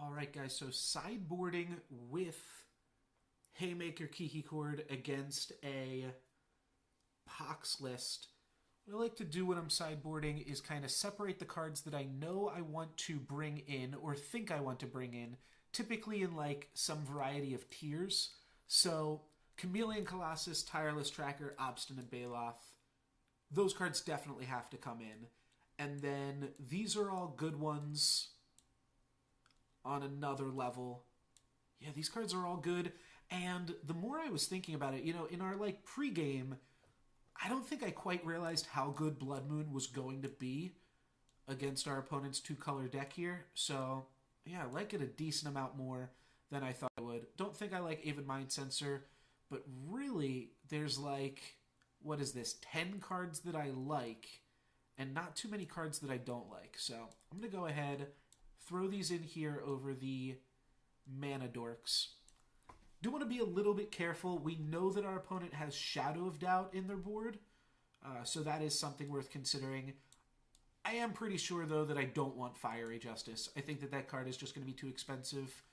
All right, guys. So sideboarding with Haymaker, Kiki, Chord against a Pox list. What I like to do when I'm sideboarding is kind of separate the cards that I know I want to bring in or think I want to bring in, typically in like some variety of tiers. So Chameleon Colossus, Tireless Tracker, Obstinate Baloth, those cards definitely have to come in. And then these are all good ones on another level. Yeah, these cards are all good. And the more I was thinking about it, in our like pregame, I don't think I quite realized how good Blood Moon was going to be against our opponent's two-color deck here. So, yeah, I like it a decent amount more than I thought I would. Don't think I like Avid Mind Sensor, but really, there's like, what is this, 10 cards that I like, and not too many cards that I don't like. So, I'm going to go ahead, throw these in here over the Mana Dorks. Do want to be a little bit careful. We know that our opponent has Shadow of Doubt in their board, so that is something worth considering. I am pretty sure, though, that I don't want Fiery Justice. I think that that card is just going to be too expensive.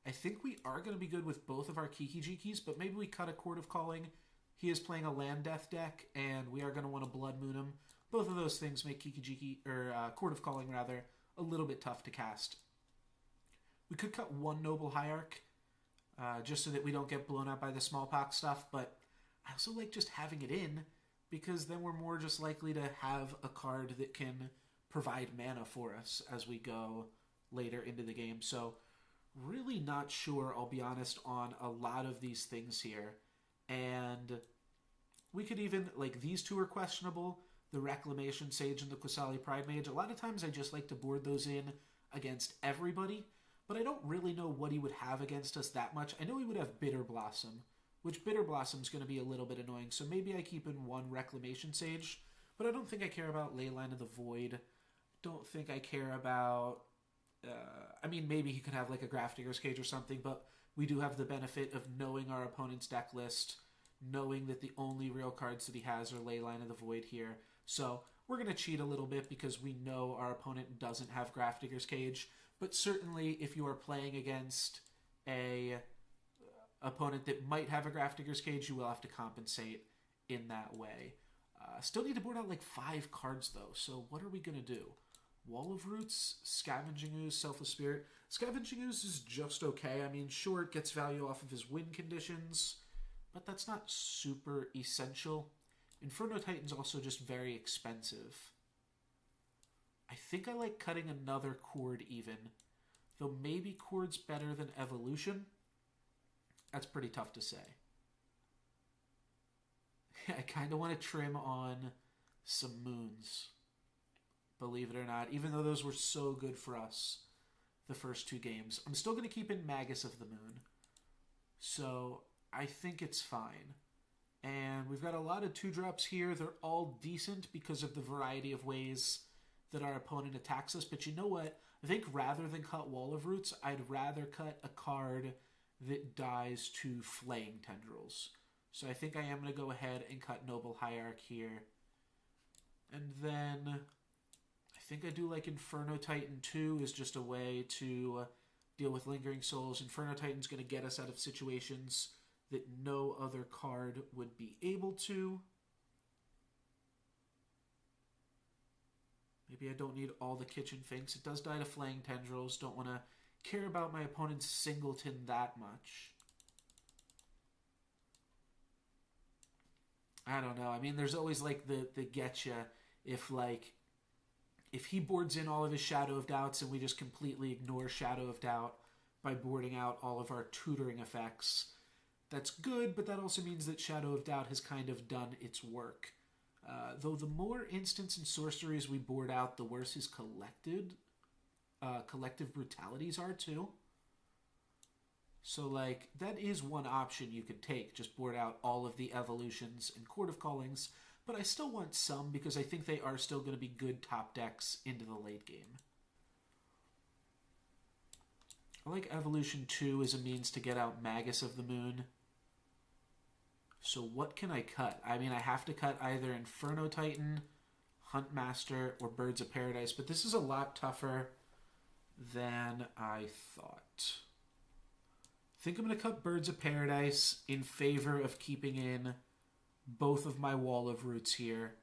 I think we are going to be good with both of our Kiki Jikis, but maybe we cut a Chord of Calling. He is playing a Land Death deck, and we are going to want to Blood Moon him. Both of those things make Kiki Jiki, or Chord of Calling, rather, a little bit tough to cast. We could cut one Noble Hierarch, just so that we don't get blown out by the Smallpox stuff, but I also like just having it in, because then we're more just likely to have a card that can provide mana for us as we go later into the game. So really not sure, I'll be honest, on a lot of these things here. And we could even, like, these two are questionable, the Reclamation Sage and the Qasali Pride Mage. A lot of times I just like to board those in against everybody, but I don't really know what he would have against us that much. I know he would have Bitter Blossom, which Bitter Blossom is going to be a little bit annoying, so maybe I keep in one Reclamation Sage, but I don't think I care about Leyline of the Void. Don't think I care about... maybe he could have like a Grafdigger's Cage or something, but we do have the benefit of knowing our opponent's deck list, knowing that the only real cards that he has are Leyline of the Void here. So we're going to cheat a little bit because we know our opponent doesn't have Grafdigger's Cage, but certainly if you are playing against a opponent that might have a Grafdigger's Cage, you will have to compensate in that way. Still need to board out like 5 cards though, so what are we going to do? Wall of Roots, Scavenging Ooze, Selfless Spirit. Scavenging Ooze is just okay. I mean, sure, it gets value off of his win conditions, but that's not super essential. Inferno Titan's also just very expensive. I think I like cutting another Chord even, though maybe Chord's better than Evolution. That's pretty tough to say. I kind of want to trim on some Moons, believe it or not, even though those were so good for us the first 2 games. I'm still going to keep in Magus of the Moon, so I think it's fine. And we've got a lot of 2-drops here. They're all decent because of the variety of ways that our opponent attacks us. But you know what? I think rather than cut Wall of Roots, I'd rather cut a card that dies to Flaying Tendrils. So I think I am going to go ahead and cut Noble Hierarch here. And then I think I do like Inferno Titan 2 is just a way to deal with Lingering Souls. Inferno Titan's going to get us out of situations that no other card would be able to. Maybe I don't need all the Kitchen Finks. It does die to Flaying Tendrils. Don't want to care about my opponent's Singleton that much. I don't know. I mean, there's always like the getcha if he boards in all of his Shadow of Doubts and we just completely ignore Shadow of Doubt by boarding out all of our tutoring effects. That's good, but that also means that Shadow of Doubt has kind of done its work. Though the more instants and sorceries we board out, the worse his collective brutalities are too. So, like, that is one option you could take. Just board out all of the Evolutions and Chord of Callings. But I still want some because I think they are still going to be good top decks into the late game. I like Evolution 2 as a means to get out Magus of the Moon. So what can I cut? I mean, I have to cut either Inferno Titan, Huntmaster, or Birds of Paradise, but this is a lot tougher than I thought. I think I'm going to cut Birds of Paradise in favor of keeping in both of my Wall of Roots here.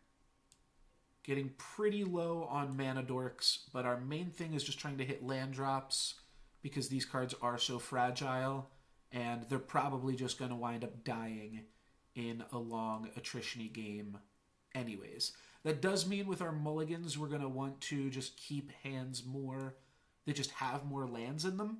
Getting pretty low on mana dorks, but our main thing is just trying to hit land drops because these cards are so fragile, and they're probably just going to wind up dying in a long attrition-y game anyways. That does mean with our mulligans, we're going to want to just keep hands more that just have more lands in them.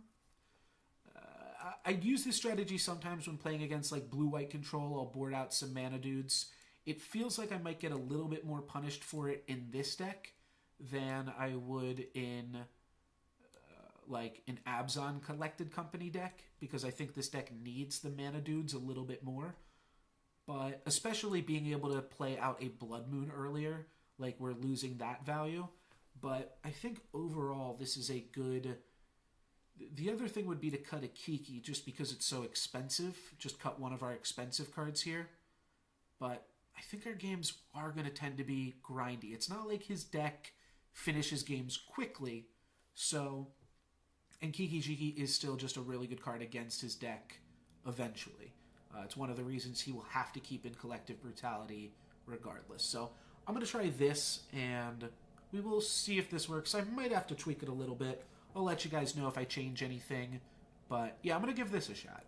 I'd use this strategy sometimes when playing against like blue-white control. I'll board out some mana dudes. It feels like I might get a little bit more punished for it in this deck than I would in like an Abzan Collected Company deck, because I think this deck needs the mana dudes a little bit more. But especially being able to play out a Blood Moon earlier, like we're losing that value. But I think overall this is a good... The other thing would be to cut a Kiki just because it's so expensive. Just cut one of our expensive cards here. But I think our games are going to tend to be grindy. It's not like his deck finishes games quickly. So, and Kiki Jiki is still just a really good card against his deck eventually. It's one of the reasons he will have to keep in Collective Brutality regardless. So I'm going to try this, and we will see if this works. I might have to tweak it a little bit. I'll let you guys know if I change anything. But yeah, I'm going to give this a shot.